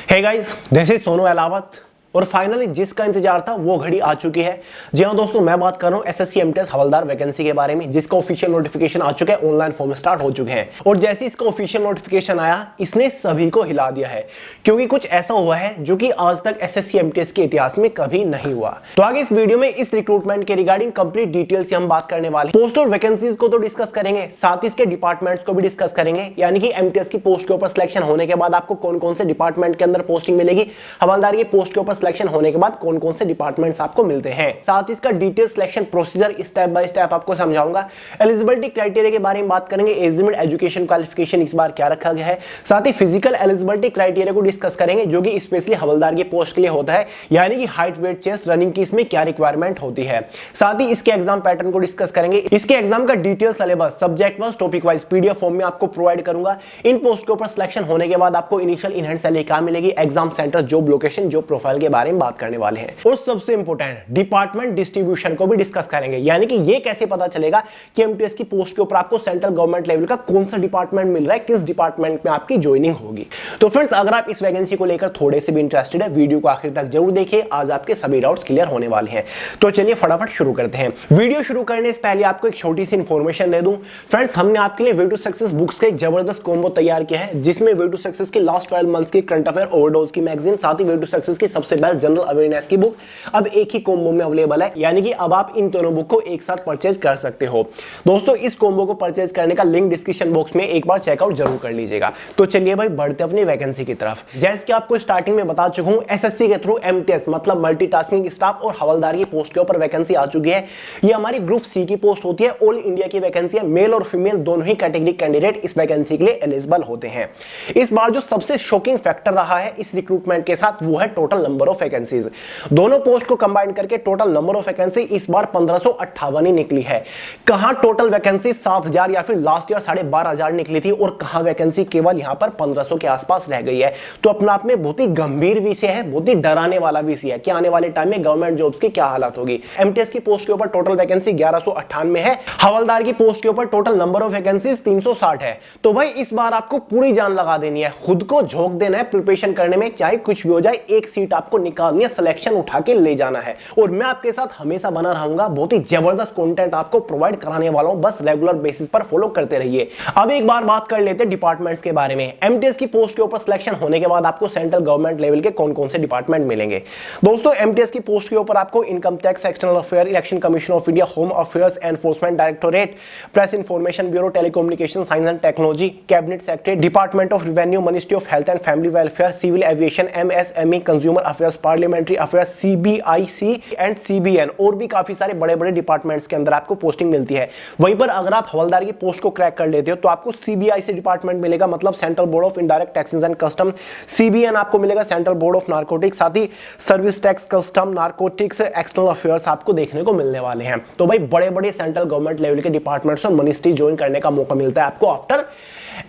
Hey guys, this is Sonu Alawat और finally जिसका इंतजार था वो घड़ी आ चुकी है। जी हाँ दोस्तों, मैं बात कर रहा हूँ एसएससी एमटीएस हवलदार वैकेंसी के बारे में, जिसका ऑफिशियल नोटिफिकेशन आ चुका है, ऑनलाइन फॉर्म स्टार्ट हो चुके हैं। और जैसे इसका ऑफिशियल नोटिफिकेशन आया, इसने सभी को हिला दिया है, क्योंकि कुछ ऐसा हुआ है जो कि आज तक एसएससी एमटीएस के इतिहास में कभी नहीं हुआ। तो आगे इस वीडियो में इस रिक्रूटमेंट के रिगार्डिंग कंप्लीट डिटेल से हम बात करने वाले हैं। पोस्ट और वैकेंसीज को तो डिस्कस करेंगे, साथ ही इसके डिपार्टमेंट्स को भी डिस्कस करेंगे, यानी कि एमटीएस की पोस्ट के ऊपर सिलेक्शन होने के बाद आपको कौन कौन से डिपार्टमेंट के अंदर पोस्टिंग मिलेगी, हवलदार की पोस्ट के ऊपर सिलेक्शन होने के बाद कौन कौन से डिपार्टमेंट्स आपको मिलते हैं। साथ ही इसका detail selection procedure step by step आपको समझाऊंगा। एलिजिबिलिटी क्राइटेरिया के बारे में बात करेंगे, एज लिमिट, एजुकेशन क्वालिफिकेशन इस बार क्या रखा गया है। साथ ही फिजिकल एलिजिबिलिटी क्राइटेरिया को डिस्कस करेंगे, जो कि स्पेशली हवलदार की पोस्ट के लिए होता है, यानी कि हाइट, वेट, चेस्ट, रनिंग की इसमें क्या रिक्वायरमेंट होती है। साथ ही इसके एग्जाम पैटर्न को डिस्कस करेंगे। इसके एग्जाम का detail syllabus subject wise, topic wise PDF form में आपको प्रोवाइड करूंगा। इन पोस्ट के ऊपर सिलेक्शन होने के बाद आपको इनिशियल इन हैंड सैलरी क्या मिलेगी, exam centre, job location, job profile के बारे में बात करने वाले हैं। और सबसे इंपॉर्टेंट डिपार्टमेंट डिस्ट्रीब्यूशन को भी डिस्कस करेंगे, यानी कि ये कैसे पता चलेगा कि एमटीएस की पोस्ट के ऊपर आपको सेंट्रल गवर्नमेंट लेवल का कौन सा डिपार्टमेंट मिल रहा है, किस डिपार्टमेंट में आपकी ज्वाइनिंग होगी। तो फ्रेंड्स, अगर आप इस वैकेंसी को लेकर थोड़े से भी इंटरेस्टेड है, वीडियो को आखिर तक जरूर देखिए, आज आपके सभी डाउट्स क्लियर होने वाले हैं। तो चलिए फटाफट शुरू करते हैं। वीडियो शुरू करने से पहले आपको एक छोटी सी इंफॉर्मेशन दे दूं। फ्रेंड्स, हमने आपके लिए वे टू सक्सेस बुक्स का एक जबरदस्त कॉम्बो तैयार किया है, जिसमें वे टू सक्सेस की लास्ट 12 मंथ्स की करंट अफेयर ओवरडोज की मैगजीन, साथ ही वे टू सक्सेस की सबसे बेस्ट जनरल अवेयरनेस की बुक अब एक ही कॉम्बो में अवेलेबल है, यानी कि अब आप इन दोनों बुक को एक साथ परचेज कर सकते हो। दोस्तों, इस कॉम्बो को परचेज करने का लिंक डिस्क्रिप्शन बॉक्स में एक बार चेकआउट जरूर कर लीजिएगा। तो चलिए भाई, बढ़ते अपनी वैकेंसी की तरफ। जैसे कि आपको स्टार्टिंग में बता चुका हूं, एसएससी के थ्रू एमटीएस मतलब मल्टीटास्किंग स्टाफ और हवलदार की पोस्ट के ऊपर वैकेंसी आ चुकी है। ये हमारी ग्रुप सी की पोस्ट होती है, ऑल इंडिया की वैकेंसी है। मेल और फीमेल दोनों ही कैटेगरी कैंडिडेट इस वैकेंसी के लिए एलिजिबल होते हैं। इस बार जो सबसे शॉकिंग फैक्टर रहा है इस रिक्रूटमेंट के साथ, वो है टोटल नंबर ऑफ वैकेंसीज। दोनों पोस्ट को कंबाइन करके टोटल नंबर ऑफ वैकेंसी इस बार 1558 ही निकली है। कहां टोटल वैकेंसी 7000 या फिर लास्ट ईयर 12500 निकली थी, और कहां वैकेंसी केवल यहां पर 1500 के आसपास रह गई है। तो अपने आप में बहुत ही गंभीर विषय है, बहुत ही डराने वाला विषय है कि आने वाले टाइम में गवर्नमेंट जॉब्स की क्या हालत होगी। एमटीएस की पोस्ट के ऊपर टोटल वैकेंसी 1198 है, हवलदार की पोस्ट के ऊपर टोटल नंबर ऑफ वैकेंसी 360 है। तो भाई इस बार आपको पूरी जान लगा देनी है, खुद को झोंक देना है प्रिपरेशन करने में, चाहे कुछ भी हो जाए, एक सीट आपको निकालनी है, सिलेक्शन उठा के ले जाना है। और मैं आपके साथ हमेशा बना रहूंगा, बहुत ही जबरदस्त कंटेंट आपको प्रोवाइड कराने वाला हूं, बस रेगुलर बेसिस पर फॉलो करते रहिए। अब एक बार बात कर लेते हैं डिपार्टमेंट्स के बारे में। एमटीएस की पोस्ट के ऊपर सिलेक्शन होने के बाद आपको सेंट्रल गवर्नमेंट लेवल के कौन कौन से डिपार्टमेंट मिलेंगे। दोस्तों, एमटीएस की पोस्ट के ऊपर आपको income tax, external affair, election commission of India, home affairs, enforcement directorate, press information bureau, telecommunication science and technology, cabinet secretary, department of revenue, ministry of health and family welfare, civil aviation, MSME, consumer affairs, parliamentary affairs, CBIC and CBN, और भी काफी सारे बड़े बड़े departments के अंदर आपको posting मिलती है। वहीं पर अगर आप हवलदार की पोस्ट को क्रैक कर लेते हो तो आपको सीबीआईसी डिपार्टमेंट मिलेगा, मतलब central board of indirect taxes and custom. CBN आपको मिलेगा सेंट्रल बोर्ड ऑफ नारकोटिक्स, साथ ही service tax, custom, narcotics, external affairs आपको देखने को मिलने वाले हैं। तो भाई बड़े बड़े सेंट्रल गवर्नमेंट लेवल के डिपार्टमेंट्स और मिनिस्ट्री ज्वाइन करने का मौका मिलता है आपको आफ्टर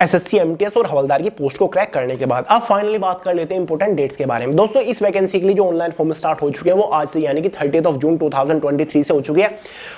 एसएससी एमटीएस और हवलदार की पोस्ट को क्रैक करने के बाद। अब फाइनली बात कर लेते हैं इंपोर्टेंट डेट्स के बारे में। दोस्तों, इस वैकेंसी के लिए जो ऑनलाइन फॉर्म स्टार्ट हो चुके हैं वो आज से, यानी कि 30 जून 2023 से हो चुकी है।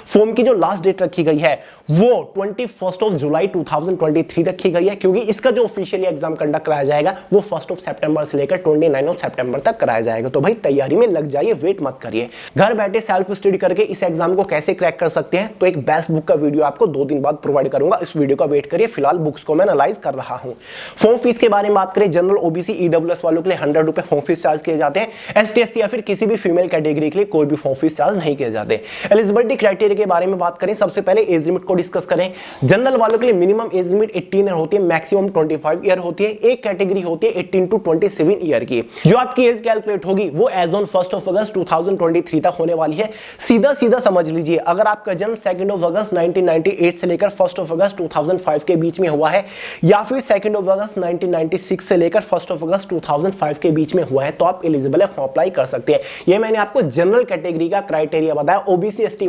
फॉर्म की जो लास्ट डेट रखी गई है वो 21 जुलाई 2023 रखी गई है, क्योंकि इसका जो ऑफिशियली एग्जाम कंडक्ट कराया जाएगा वो 1 सितंबर से लेकर 29 सितंबर तक कराया जाएगा। तो भाई तैयारी में लग जाइए, वेट मत करिए। घर बैठे सेल्फ स्टडी करके इस एग्जाम को कैसे क्रैक कर सकते हैं, तो एक बेस्ट बुक का वीडियो आपको 2 दिन बाद प्रोवाइड करूंगा, इस वीडियो का वेट करिए। फिलहाल बुक्स को मैं एनालाइज कर रहा हूं। फॉर्म फीस के बारे में बात करें, जनरल, ओबीसी, ईडब्ल्यूएस वालों के लिए 100 रुपए फॉर्म फीस चार्ज किए जाते हैं। एसटी, एससी या फिर किसी भी फीमेल कैटेगरी के लिए कोई भी फॉर्म फीस चार्ज नहीं किए जाते। एलिजिबिलिटी क्राइटेरिया के बारे में बात करें, सबसे पहले एज लिमिट को डिस्कस करें। जनरल वालों के लिए मिनिमम एज लिमिट 18 ईयर होती है, मैक्सिमम 25 ईयर होती है। एक कैटेगरी होती है 18 to 27 ईयर की। जो आपकी एज कैलकुलेट होगी वो एज ऑन 1 अगस्त 2023 तक होने वाली है। सीधा सीधा समझ लीजिए, अगर आपका जन्म 2 अगस्त 1998 से लेकर 1 अगस्त 2005 के बीच में हुआ है, या फिर 2 अगस्त 1996 से लेकर 1 अगस्त 2005 के बीच में हुआ है, तो आप एलिजिबल है फॉर्म अप्लाई कर सकते हैं। ये मैंने आपको जनरल कैटेगरी का क्राइटेरिया बताया। ओबीसी एससी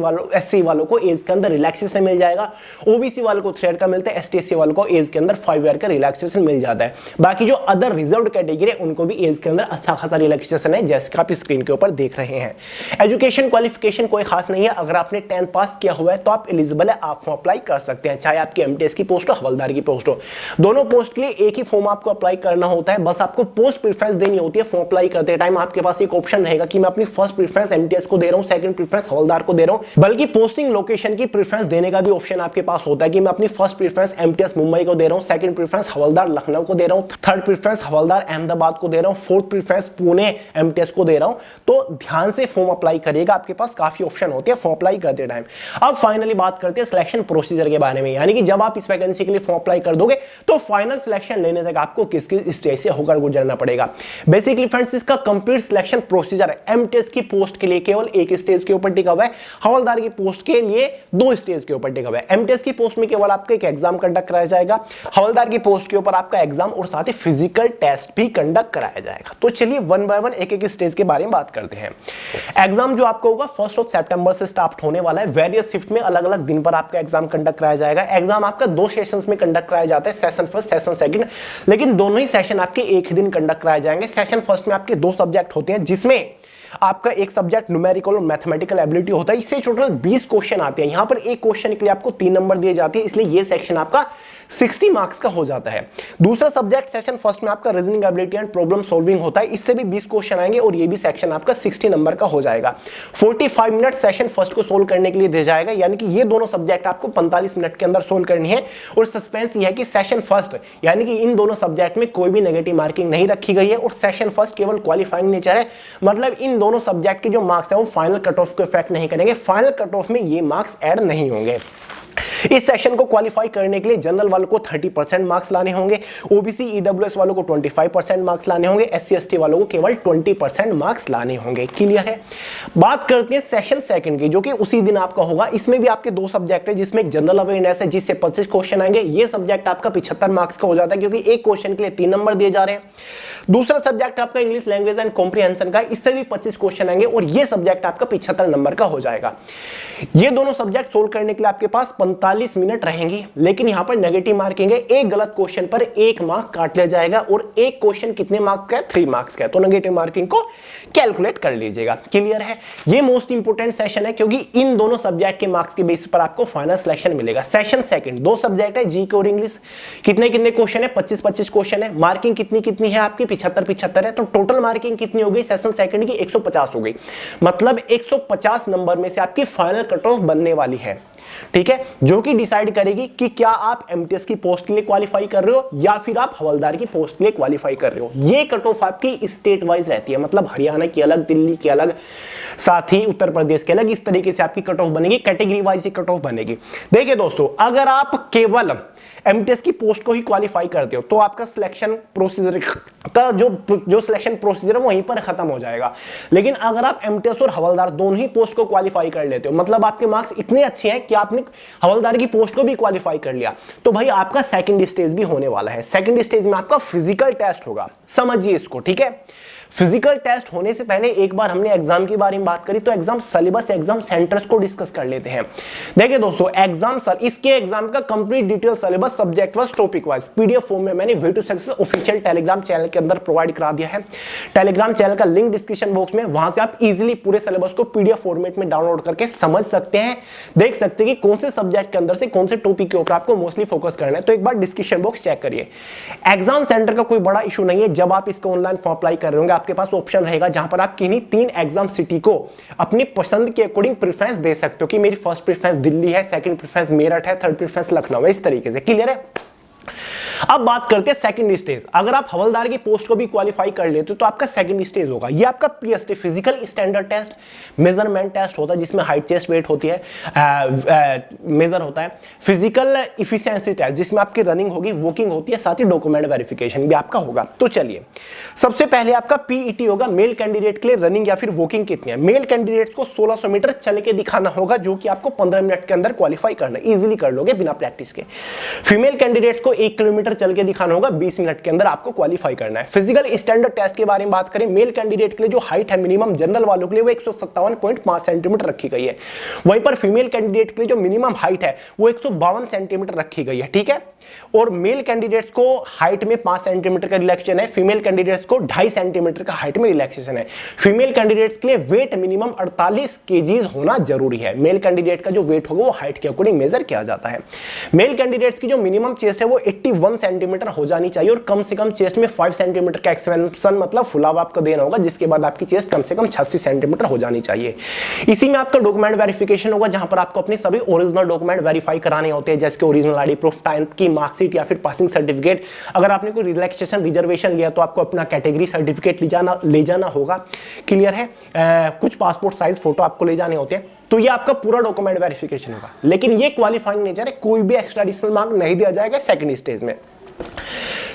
वालों को एज के अंदर रिलैक्सेशन मिल जाएगा, ओबीसी वालों को 3 ईयर का मिलता है, एसटी एससी वालों को एज के अंदर 5 ईयर का रिलैक्सेशन मिल जाता है। बाकी जो अदर रिजर्व्ड कैटेगरी है उनको भी एज के अंदर अच्छा खासा रिलैक्सेशन है, जैसे आप स्क्रीन के ऊपर देख रहे हैं। एजुकेशन क्वालिफिकेशन कोई खास नहीं है, अगर आपने 10th पास किया हुआ है तो आप एलिजिबल है, आप फॉर्म अप्लाई कर सकते हैं, चाहे आपकी एमटीएस की पोस्ट हो, हवलदार की पोस्ट हो। दोनों पोस्ट के लिए एक ही फॉर्म आपको अप्लाई करना होता है, बस आपको पोस्ट प्रेफरेंस देनी होती है। फॉर्म अप्लाई करते टाइम आपके पास एक ऑप्शन रहेगा कि मैं अपनी फर्स्ट प्रेफरेंस एमटीएस को दे रहा हूं, सेकंड प्रेफरेंस हवलदार को दे रहा हूं, बल्कि पोस्टिंग लोकेशन की प्रेफरेंस देने का भी ऑप्शन आपके पास होता है कि मैं अपनी फर्स्ट प्रेफरेंस एमटीएस मुंबई को दे रहा हूं, सेकंड प्रेफरेंस हवलदार लखनऊ को दे रहा हूं, थर्ड प्रेफरेंस हवलदार अहमदाबाद को दे रहा हूं, फोर्थ प्रेफरेंस पुणे एमटीएस को दे रहा हूं। तो ध्यान से फॉर्म अप्लाई करिएगा, आपके पास काफी ऑप्शन होते हैं फॉर्म अप्लाई करते टाइम। अब फाइनली बात करते हैं सिलेक्शन प्रोसीजर के बारे में, यानी कि जब आप इस वैकेंसी के लिए फॉर्म अप्लाई कर दोगे तो फाइनल सिलेक्शन लेने तक आपको किस किस स्टेज से होकर गुजरना पड़ेगा। बेसिकली फ्रेंड्स, इसका कंप्लीट सिलेक्शन प्रोसीजर है। एमटीएस की पोस्ट के लिए केवल एक स्टेज के ऊपर टिका हुआ है, हवलदार की पोस्ट के लिए 2 स्टेज के ऊपर टिका हुआ है। एमटीएस की पोस्ट में केवल आपका एक एग्जाम कंडक्ट कराया जाएगा, हवलदार की पोस्ट के ऊपर आपका एग्जाम और साथ ही फिजिकल टेस्ट भी कंडक्ट कराया जाएगा। तो चलिए 1 बाय 1 एक एक स्टेज के बारे में बात करते हैं। एग्जाम जो आपका होगा 1 सितंबर से स्टार्ट होने वाला है। वेरियस शिफ्ट में अलग अलग दिन पर आपका एग्जाम कंडक्ट कराया जाएगा। एग्जाम आपका 2 सेशंस में कंडक्ट कराया जाता है, सेशन फर्स्ट, सेशन सेकंड, लेकिन दोनों ही सेशन आपके एक ही दिन कंडक्ट कराए जाएंगे। सेशन फर्स्ट में आपके 2 सब्जेक्ट होते हैं, जिसमें आपका एक सब्जेक्ट न्यूमेरिकल और मैथमेटिकल एबिलिटी होता है। इससे टोटल 20 क्वेश्चन आते हैं। यहां पर एक क्वेश्चन के लिए आपको 3 नंबर दिए जाते हैं, इसलिए ये सेक्शन आपका 60 मार्क्स का हो जाता है। दूसरा सब्जेक्ट सेशन फर्स्ट में आपका reasoning ability and problem solving होता है, इससे भी 20 क्वेश्चन आएंगे और ये भी सेक्शन आपका 60 नंबर का हो जाएगा। 45 मिनट सेशन फर्स्ट को सोल्व करने के लिए दिया जाएगा, यानी कि ये दोनों सब्जेक्ट आपको 45 मिनट के अंदर सोल्व करनी है। और सस्पेंस ये है कि सेशन फर्स्ट यानी कि इन दोनों सब्जेक्ट में कोई भी नेगेटिव मार्किंग नहीं रखी गई है और सेशन फर्स्ट केवल क्वालिफाइंग नेचर है, मतलब इन दोनों सब्जेक्ट के जो मार्क्स है वो फाइनल कट ऑफ को इफेक्ट नहीं करेंगे, फाइनल कट ऑफ में ये मार्क्स ऐड नहीं होंगे। इस सेशन को क्वालिफाई करने के लिए जनरल वालों को 30% मार्क्स लाने होंगे, ओबीसी ईडब्ल्यूएस वालों को 25% मार्क्स लाने होंगे, एससी एसटी वालों को केवल 20% मार्क्स लाने होंगे। क्लियर है। बात करते हैं सेशन सेकंड की, जो कि उसी दिन आपका होगा। इसमें भी आपके 2 सब्जेक्ट है, जिसमें जनरल अवेयरनेस है जिससे 25 क्वेश्चन आएंगे। ये सब्जेक्ट आपका 75 मार्क्स का हो जाता है, क्योंकि एक क्वेश्चन के लिए 3 नंबर दिए जा रहे हैं। दूसरा सब्जेक्ट आपका इंग्लिश लैंग्वेज एंड कॉम्प्रिहेंशन का, इससे भी 25 क्वेश्चन आएंगे और ये सब्जेक्ट आपका 75 नंबर का हो जाएगा। ये दोनों सब्जेक्ट सोल्व करने के लिए आपके पास 45 मिनट रहेंगी, लेकिन यहां पर नेगेटिव मार्किंग है। एक गलत क्वेश्चन पर 1 मार्क काट लिया जाएगा और एक क्वेश्चन कितने मार्क्स का है? 3 मार्क्स का है, तो नेगेटिव मार्किंग को कैलकुलेट कर लीजिएगा। क्लियर है। ये मोस्ट इंपोर्टेंट सेशन है, क्योंकि इन दोनों सब्जेक्ट के मार्क्स के बेसिस पर आपको फाइनल सिलेक्शन मिलेगा। सेशन सेकंड 2 सब्जेक्ट है, जीके और इंग्लिश। कितने कितने क्वेश्चन है? 25-25 क्वेश्चन है। मार्किंग कितनी कितनी है आपकी? 75-75 है। तो टोटल मार्किंग कितनी हो गई सेशन सेकंड की? 150 हो गई। मतलब 150 नंबर में से आपकी फाइनल कट ऑफ बनने वाली है। ठीक है, जो कि डिसाइड करेगी कि क्या आप एमटीएस की पोस्ट के लिए क्वालिफाई कर रहे हो या फिर आप हवलदार की पोस्ट के लिए क्वालिफाई कर रहे हो। ये कट ऑफ आपकी स्टेट वाइज रहती है, मतलब हरियाणा की अलग, दिल्ली की अलग, साथ ही उत्तर प्रदेश के अलग। इस तरीके से आपकी कट ऑफ बनेगी, कैटेगरी वाइज कट ऑफ बनेगी। देखिए दोस्तों, अगर आप केवल एमटीएस की पोस्ट को ही क्वालिफाई करते हो तो आपका सिलेक्शन प्रोसीजर का जो सिलेक्शन प्रोसीजर है वहीं पर खत्म हो जाएगा। लेकिन अगर आप एमटीएस और हवलदार दोनों ही पोस्ट को क्वालिफाई कर लेते हो, मतलब आपके मार्क्स इतने अच्छे हैं कि आपने हवलदार की पोस्ट को भी क्वालिफाई कर लिया, तो भाई आपका सेकंड स्टेज भी होने वाला है। सेकंड स्टेज में आपका फिजिकल टेस्ट होगा, समझिए इसको। ठीक है, फिजिकल टेस्ट होने से पहले एक बार हमने एग्जाम के बारे में बात करी, तो एग्जाम सिलेबस, एग्जाम सेंटर्स को डिस्कस कर लेते हैं। देखिए दोस्तों, इसके एग्जाम का complete detail syllabus subject wise, topic wise PDF form में मैंने way to success official Telegram channel के अंदर प्रोवाइड करा दिया है। टेलीग्राम चैनल का लिंक डिस्क्रिप्शन बॉक्स में, वहां से आप इजीली पूरे सिलेबस को पीडीएफ फॉर्मेट में डाउनलोड करके समझ सकते हैं, देख सकते हैं कि कौन से सब्जेक्ट के अंदर से कौन से टॉपिक के ऊपर आपको मोस्टली फोकस करना है। तो एक बार डिस्क्रिप्शन बॉक्स चेक करिए। एग्जाम सेंटर का कोई बड़ा इशू नहीं है। जब आप इसको ऑनलाइन फॉर्म अप्लाई कर रहे होंगे, आपके पास ऑप्शन रहेगा जहां पर आप किन्हीं 3 एग्जाम सिटी को अपनी पसंद के अकॉर्डिंग प्रेफरेंस दे सकते हो कि मेरी फर्स्ट प्रेफरेंस दिल्ली है, सेकंड प्रेफरेंस मेरठ है, थर्ड प्रेफरेंस लखनऊ है। इस तरीके से। क्लियर है। अब बात करते हैं सेकंड स्टेज। अगर आप हवलदार की पोस्ट को भी क्वालिफाई कर लेते हो तो आपका सेकंड स्टेज होगा। ये आपका PST physical standard test, measurement test होता है, जिसमें हाइट, चेस्ट, वेट होती है, मेजर होता है। फिजिकल इफिशिएंसी टेस्ट, जिसमें आपकी रनिंग होगी, वॉकिंग होती है, साथ ही डॉक्यूमेंट वेरिफिकेशन भी आपका होगा। तो चलिए, सबसे पहले आपका पीईटी होगा। मेल कैंडिडेट के लिए रनिंग या फिर वॉकिंग कितनी है? मेल कैंडिडेट्स को 1600 मीटर चल के दिखाना होगा, जो कि आपको 15 मिनट के अंदर क्वालिफाई करना है। इजीली कर लोगे बिना प्रैक्टिस के। फीमेल कैंडिडेट्स को दोस्तों 1 किलोमीटर चल के दिखाना होगा, 20 मिनट के अंदर आपको क्वालिफाई करना है। फिजिकल स्टैंडर्ड टेस्ट के बारे में बात करें, मेल कैंडिडेट के लिए जो हाइट है मिनिमम जनरल वालों के लिए वो 157.5 सेंटीमीटर रखी गई है। वहीं पर फीमेल कैंडिडेट के लिए जो मिनिमम हाइट है वो 152 सेंटीमीटर रखी गई है, ठीक है। और मेल कैंडिडेट्स को हाइट में 5 सेंटीमीटर का रिलैक्सेशन है, फीमेल कैंडिडेट्स को 2.5 सेंटीमीटर का हाइट में रिलैक्सेशन है। फीमेल कैंडिडेट्स के लिए वेट मिनिमम 48 केजीज होना जरूरी है। मेल कैंडिडेट का जो वेट होगा वो हाइट के अकॉर्डिंग मेजर किया जाता है। मेल कैंडिडेट्स की जो मिनिमम चेस्ट है वो 81 सेंटीमीटर हो जानी चाहिए और कम से कम चेस्ट में 5 सेंटीमीटर का एक्सपेंशन मतलब फुलाव आपको देना होगा, जिसके बाद आपकी चेस्ट कम से कम 86 सेंटीमीटर हो जानी चाहिए। इसी में आपका डॉक्यूमेंट वेरिफिकेशन होगा, जहां पर आपको अपने सभी ओरिजिनल डॉक्यूमेंट वेरीफाई कराने होते हैं, जैसे कि ओरिजिनल आईडी प्रूफ, 10th की मार्कशीट या फिर पासिंग सर्टिफिकेट। अगर आपने कोई रिलैक्सेशन रिजर्वेशन लिया तो आपको अपना कैटेगरी सर्टिफिकेट ले जाना होगा, क्लियर है। कुछ पासपोर्ट साइज फोटो आपको ले जाने होते हैं। तो ये आपका पूरा डॉक्यूमेंट वेरिफिकेशन होगा, लेकिन ये क्वालिफाइंग नेचर है, कोई भी एक्स्ट्रा एडिशनल मार्क नहीं दिया जाएगा सेकंड स्टेज में।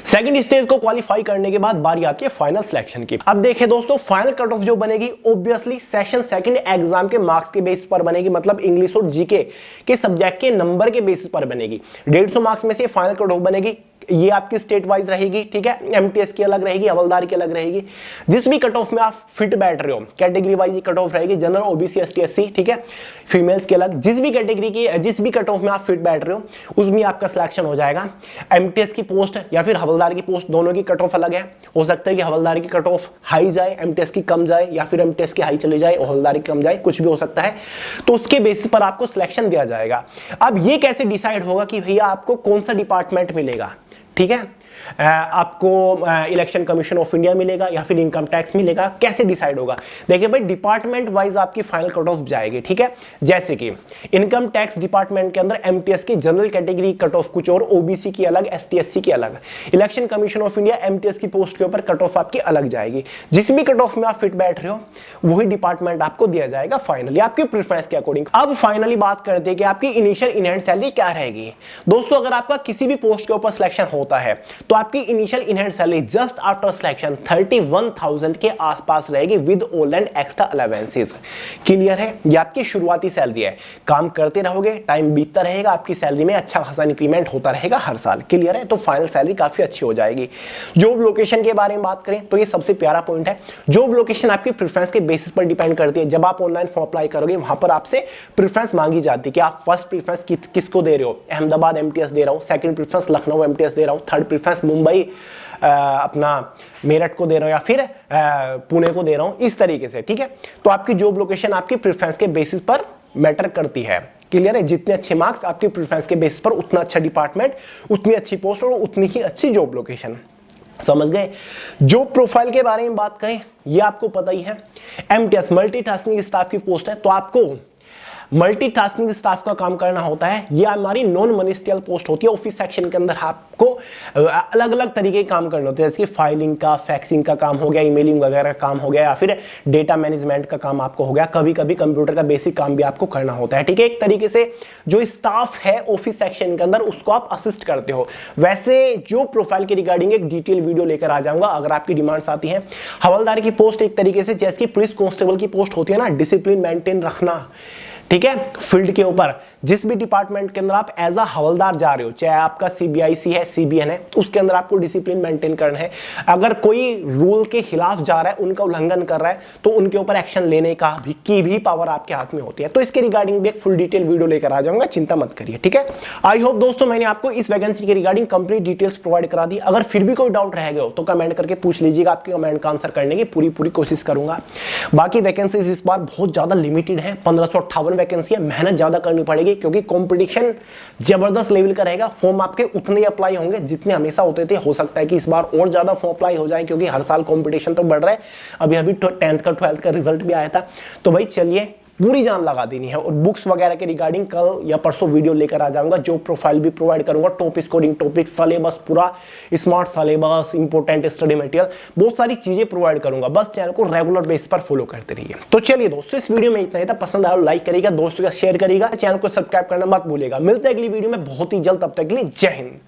सेकंड स्टेज को क्वालिफाई करने के बाद बारी आती है फाइनल सिलेक्शन की। अब देखें दोस्तों, फाइनल कट ऑफ जो बनेगी ऑब्वियसली सेशन सेकंड एग्जाम के मार्क्स के बेसिस पर बनेगी, मतलब इंग्लिश और जीके के सब्जेक्ट के नंबर के बेसिस पर बनेगी। 150 मार्क्स में से फाइनल कट ऑफ बनेगी। ये आपकी स्टेट वाइज रहेगी, ठीक है। एमटीएस की अलग रहेगी, हवलदार की अलग रहेगी। जिस भी कट ऑफ में आप फिट बैठ रहे हो, कैटेगरी वाइज कट ऑफ रहेगी, जनरल, ओबीसी, एसटी, एससी, ठीक है, फीमेल्स की अलग। जिस भी कैटेगरी की, जिस भी कट ऑफ में आप फिट बैठ रहे हो उसमें आपका सिलेक्शन हो जाएगा। एमटीएस की पोस्ट या फिर हवलदार की पोस्ट, दोनों की कट ऑफ अलग है। हो सकता है कि हवलदार की कट ऑफ हाई जाए, एमटीएस की कम जाए, या फिर एमटीएस की हाई चली जाए और हवलदार की कम जाए, कुछ भी हो सकता है। तो उसके बेसिस पर आपको सिलेक्शन दिया जाएगा। अब ये कैसे डिसाइड होगा कि भैया आपको कौन सा डिपार्टमेंट मिलेगा, ठीक है। आपको इलेक्शन कमीशन ऑफ इंडिया मिलेगा या फिर इनकम टैक्स मिलेगा, कैसे डिसाइड होगा? देखिए भाई, डिपार्टमेंट वाइज आपकी फाइनल कट ऑफ जाएगी, ठीक है। जैसे कि इनकम टैक्स डिपार्टमेंट के अंदर एमटीएस की जनरल कैटेगरी कट ऑफ कुछ और, ओबीसी की अलग, एसटी एससी की अलग। Election commission of India MTS की पोस्ट के ऊपर कट ऑफ आपकी अलग जाएगी। जिस भी कट ऑफ में आप फिट बैठ रहे हो वही डिपार्टमेंट आपको दिया जाएगा फाइनली आपकी प्रेफरेंस के अकॉर्डिंग। अब फाइनली बात करते हैं कि आपकी इनिशियल इन हैंड सैलरी क्या रहेगी। दोस्तों, अगर आपका किसी भी पोस्ट के ऊपर सिलेक्शन होता है तो आपकी initial in hand salary just after selection 31,000 के आसपास रहेगी with all and extra allowances. Clear है? ये आपकी शुरुआती सैलरी है। काम करते रहोगे, टाइम बीतता रहेगा, आपकी सैलरी में अच्छा खासा इंक्रीमेंट होता रहेगा हर साल। क्लियर है? तो फाइनल सैलरी काफी अच्छी हो जाएगी। जॉब लोकेशन के बारे में बात करें तो ये सबसे प्यारा पॉइंट है। जॉब लोकेशन आपकी प्रेफरेंस के बेसिस पर डिपेंड करती है। जब आप ऑनलाइन फॉर्म अप्लाई करोगे वहां पर आपसे प्रेफरेंस मांगी जाती है कि आप फर्स्ट प्रेफरेंस किसको दे रहे हो। अहमदाबाद एमटीएस दे रहा हूं, सेकंड प्रेफरेंस लखनऊ एमटीएस दे रहा हूं, थर्ड प्रेफरेंस मुंबई अपना मेरठ को दे रहा हूं या फिर पुणे को दे रहा हूं, इस तरीके से, ठीक है। तो आपकी जॉब लोकेशन आपकी प्रेफरेंस के बेसिस पर मैटर करती है। क्लियर है? जितने अच्छे मार्क्स आपके प्रेफरेंस के बेसिस पर, उतना अच्छा डिपार्टमेंट, उतनी अच्छी पोस्ट और उतनी ही अच्छी जॉब लोकेशन। समझ गए? जॉब प्रोफाइल के बारे में बात करें, ये आपको पता ही है, एमटीएस मल्टीटास्किंग स्टाफ की पोस्ट है, तो आपको मल्टीटास्किंग स्टाफ का काम करना होता है। ये हमारी नॉन मिनिस्ट्रियल पोस्ट होती है। ऑफिस सेक्शन के अंदर आपको अलग अलग तरीके के काम करने होते हैं, जैसे कि फाइलिंग का, फैक्सिंग का काम हो गया, ईमेलिंग वगैरह का काम हो गया, या फिर डेटा मैनेजमेंट का काम आपको हो गया। कभी कभी कंप्यूटर का बेसिक काम भी आपको करना होता है, ठीक है। एक तरीके से जो स्टाफ है ऑफिस सेक्शन के अंदर उसको आप असिस्ट करते हो। वैसे जो प्रोफाइल के रिगार्डिंग एक डिटेल वीडियो लेकर आ जाऊंगा अगर आपकी डिमांड्स आती है। हवलदार की पोस्ट एक तरीके से जैसे कि पुलिस कांस्टेबल की पोस्ट होती है ना, डिसिप्लिन मेंटेन रखना, ठीक है, फील्ड के ऊपर। जिस भी डिपार्टमेंट के अंदर आप एज अ हवलदार जा रहे हो, चाहे आपका सीबीआईसी है, सीबीएन है, उसके अंदर आपको डिसिप्लिन मेंटेन करना है। अगर कोई रूल के खिलाफ जा रहा है, उनका उल्लंघन कर रहा है, तो उनके ऊपर एक्शन लेने की भी पावर आपके हाथ में होती है। तो इसके रिगार्डिंग भी एक फुल डिटेल वीडियो लेकर आ जाऊंगा, चिंता मत करिए, ठीक है। आई होप दोस्तों मैंने आपको इस वैकेंसी के रिगार्डिंग कंप्लीट डिटेल्स प्रोवाइड करा दी। अगर फिर भी कोई डाउट रह गया हो तो कमेंट करके पूछ लीजिएगा, आपके कमेंट का आंसर करने की पूरी कोशिश करूंगा। बाकी वैकेंसीज इस बार बहुत ज्यादा लिमिटेड है, 1558 वैकेंसी है। मेहनत ज्यादा करनी पड़ेगी क्योंकि कंपटीशन जबरदस्त लेवल का रहेगा। फॉर्म आपके उतने अप्लाई होंगे जितने हमेशा होते थे। हो सकता है कि इस बार और ज्यादा फॉर्म अप्लाई हो जाए क्योंकि हर साल कंपटीशन तो बढ़ रहा है। अभी 10th का 12th का रिजल्ट भी आया था। तो भाई चलिए, पूरी जान लगा देनी है। और बुक्स वगैरह के रिगार्डिंग कल या परसों वीडियो लेकर आ जाऊंगा, जो प्रोफाइल भी प्रोवाइड करूंगा, टॉप स्कोरिंग टॉपिक, सिलेबस पूरा smart syllabus, important study material, बहुत सारी चीजें प्रोवाइड करूंगा। बस चैनल को रेगुलर बेस पर फॉलो करते रहिए। तो चलिए दोस्तों, इस वीडियो में इतना ही था। पसंद आया लाइक करिएगा, दोस्तों का शेयर करिएगा, चैनल को सब्सक्राइब करना मत भूलिएगा। मिलते हैं अगली वीडियो में बहुत ही जल्द, तब तक के लिए जय हिंद।